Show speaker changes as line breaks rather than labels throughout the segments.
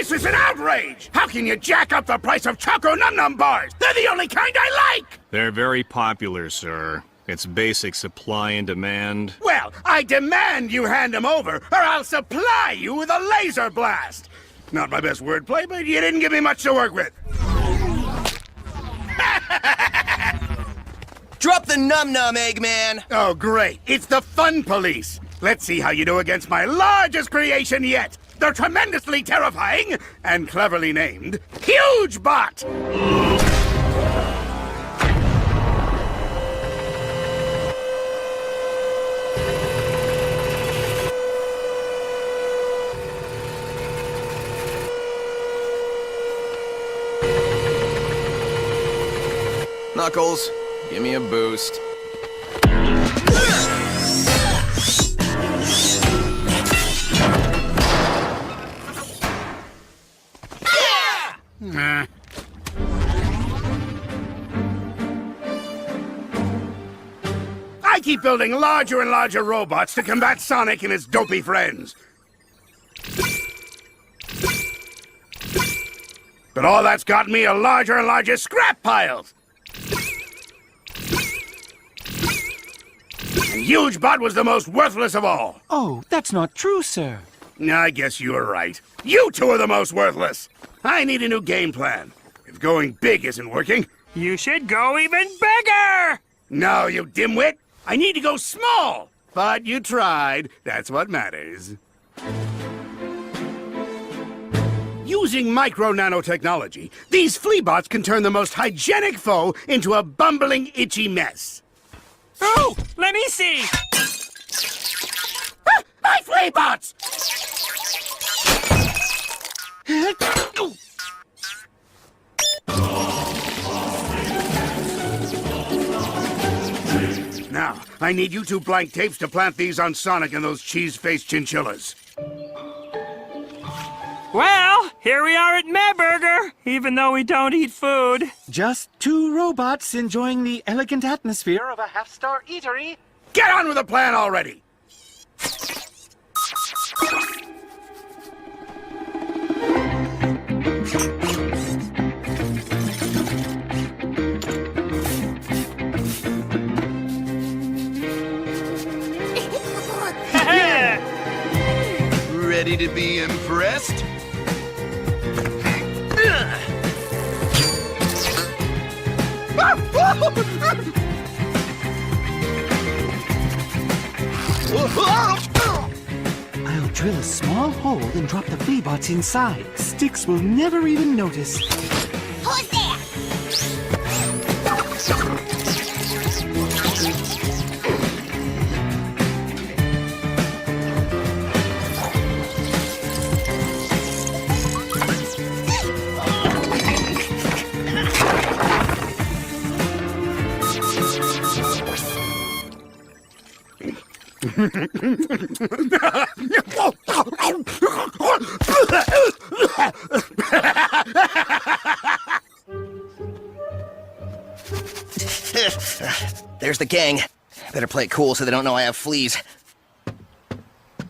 This is an outrage! How can you jack up the price of Choco Num Num bars? They're the only kind I like!
They're very popular, sir. It's basic supply and demand.
Well, I demand you hand them over, or I'll supply you with a laser blast! Not my best wordplay, but you didn't give me much to work with.
Drop the num-num, Eggman!
Oh, great. It's the Fun Police. Let's see how you do against my largest creation yet. The tremendously terrifying and cleverly named Huge Bot!
Knuckles, give me a boost.
Nah. I keep building larger and larger robots to combat Sonic and his dopey friends. But all that's got me are larger and larger scrap piles. And Huge Bot was the most worthless of all.
Oh, that's not true, sir.
I guess you were right. You two are the most worthless. I need a new game plan. If going big isn't working...
You should go even bigger!
No, you dimwit. I need to go small. But you tried. That's what matters. Using micro-nanotechnology, these fleabots can turn the most hygienic foe into a bumbling, itchy mess.
Oh, let me see!
Ah, my fleabots! Now, I need you two blank tapes to plant these on Sonic and those cheese-faced chinchillas.
Well, here we are at Mayburger, even though we don't eat food.
Just two robots enjoying the elegant atmosphere of a half-star eatery.
Get on with the plan already!
Ready to be impressed?
I'll drill a small hole and drop the fleabots inside. Sticks will never even notice.
Who's there?
There's the gang. Better play it cool so they don't know I have fleas.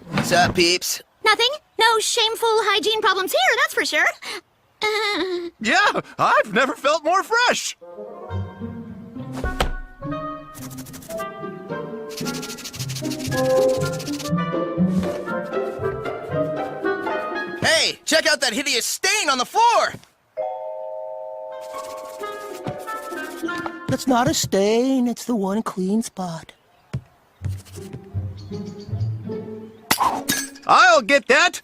What's up, peeps?
Nothing. No shameful hygiene problems here, that's for sure.
Yeah, I've never felt more fresh.
Hey, check out that hideous stain on the floor!
That's not a stain, it's the one clean spot.
I'll get that.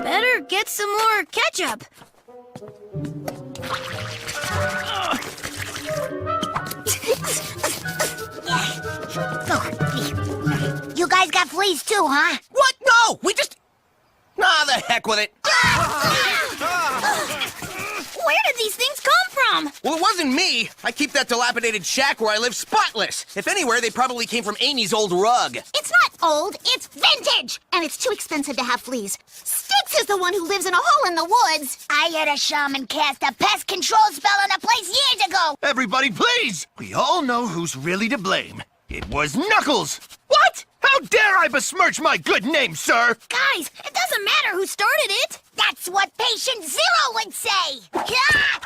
Better get some more ketchup.
You guys got fleas too, huh?
What? No! We just... Nah, the heck with it.
Where did these things come from?
Well, it wasn't me. I keep that dilapidated shack where I live spotless. If anywhere, they probably came from Amy's old rug.
It's not old, it's vintage! And it's too expensive to have fleas. Styx is the one who lives in a hole in the woods.
I heard a shaman cast a pest control spell on the place years ago.
Everybody, please! We all know who's really to blame. It was Knuckles! What? How dare I besmirch my good name, sir?
Guys, it doesn't matter who started it. That's what Patient Zero would say. Yeah!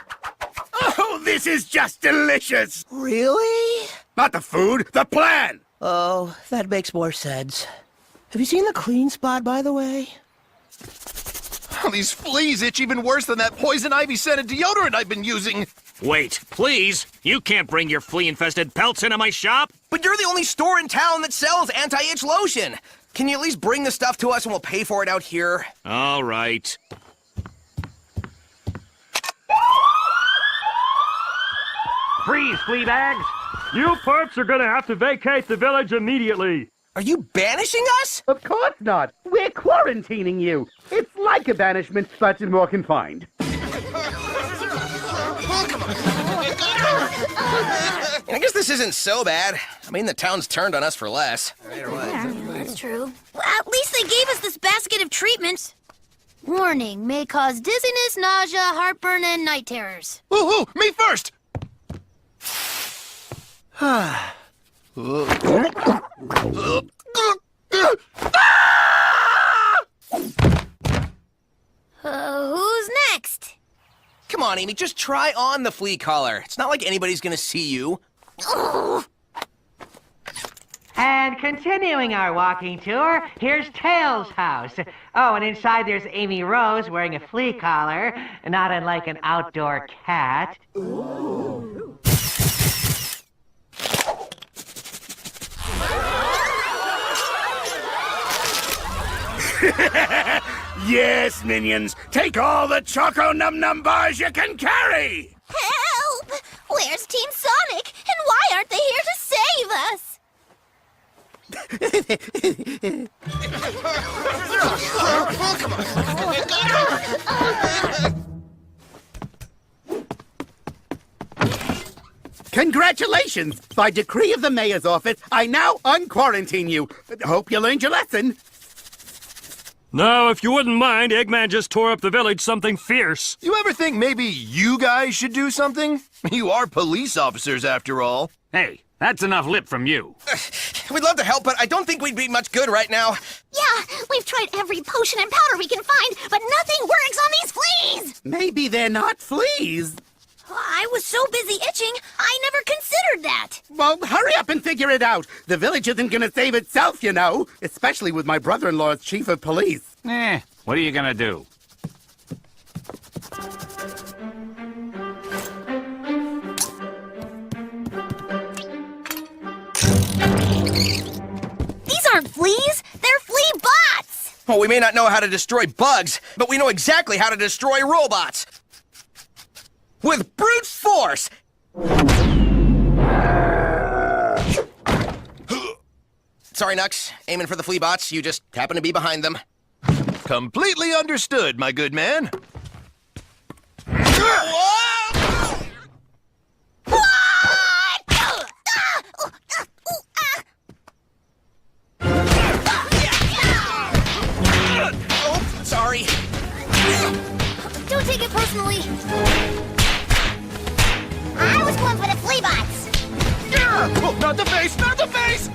Oh, this is just delicious!
Really?
Not the food, the plan!
Oh, that makes more sense. Have you seen the clean spot, by the way?
Oh, these fleas itch even worse than that poison ivy-scented deodorant I've been using.
Wait, please. You can't bring your flea-infested pelts into my shop.
But you're the only store in town that sells anti-itch lotion. Can you at least bring the stuff to us and we'll pay for it out here?
All right.
Freeze, flea bags. You perps are gonna have to vacate the village immediately.
Are you banishing us?
Of course not. We're quarantining you. It's like a banishment, but more confined.
I guess this isn't so bad. I mean, the town's turned on us for less.
That's true. Well, at least they gave us this basket of treatments. Warning, may cause dizziness, nausea, heartburn, and night terrors.
Ooh, me first!
Who's next?
Come on, Amy, just try on the flea collar. It's not like anybody's gonna see you.
And continuing our walking tour, here's Tails' house. Oh, and inside there's Amy Rose wearing a flea collar, not unlike an outdoor cat.
Yes, minions, take all the Choco Num Num bars you can carry!
Help! Where's Team Sonic? And why aren't they here to save us?
Congratulations! By decree of the mayor's office, I now unquarantine you. Hope you learned your lesson.
No, if you wouldn't mind, Eggman just tore up the village something fierce.
You ever think maybe you guys should do something? You are police officers, after all.
Hey, that's enough lip from you.
We'd love to help, but I don't think we'd be much good right now.
Yeah, we've tried every potion and powder we can find, but nothing works on these fleas!
Maybe they're not fleas.
I was so busy itching, I never considered that.
Well, hurry up and figure it out. The village isn't gonna save itself, you know. Especially with my brother-in-law as chief of police.
What are you gonna do?
These aren't fleas, they're flea bots!
Well, we may not know how to destroy bugs, but we know exactly how to destroy robots. With brute force! Sorry, Nux. Aiming for the flea bots. You just happen to be behind them.
Completely understood, my good man.
Oh, sorry.
Don't take it personally. I was going for the flea bots.
Oh, not the face! Not the face!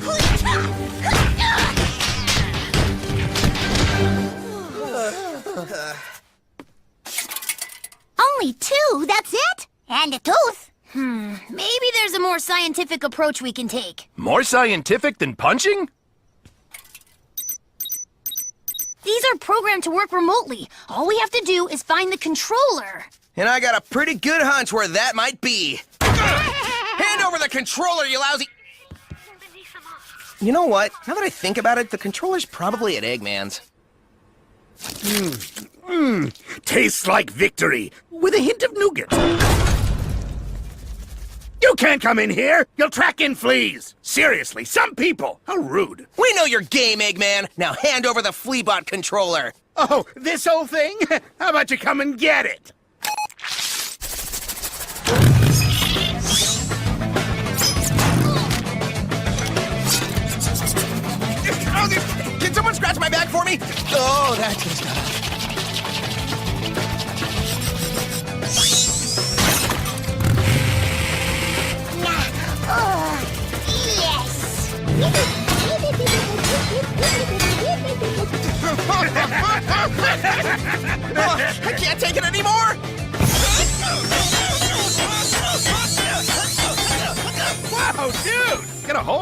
Only two, that's it?
And a tooth. Maybe there's a more scientific approach we can take.
More scientific than punching?
These are programmed to work remotely. All we have to do is find the controller.
And I got a pretty good hunch where that might be. Hand over the controller, you lousy... You know what? Now that I think about it, the controller's probably at Eggman's.
Tastes like victory, with a hint of nougat. You can't come in here! You'll track in fleas! Seriously, some people! How rude.
We know your game, Eggman! Now hand over the Fleabot controller!
Oh, this whole thing? How about you come and get it?
Can someone scratch my back for me? Oh, that's good stuff.
Yes!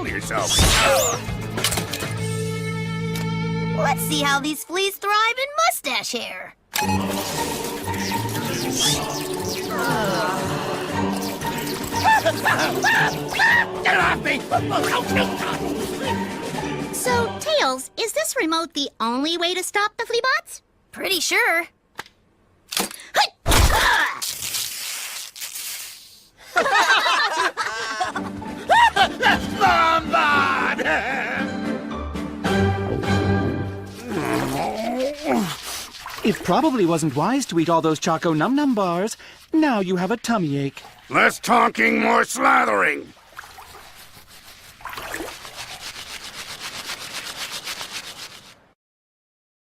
control yourself.
Let's see how these fleas thrive in mustache hair.
Get off me!
So, Tails, is this remote the only way to stop the flea bots?
Pretty sure.
Bombard!
It probably wasn't wise to eat all those Choco Num Num bars. Now you have a tummy ache.
Less talking, more slathering.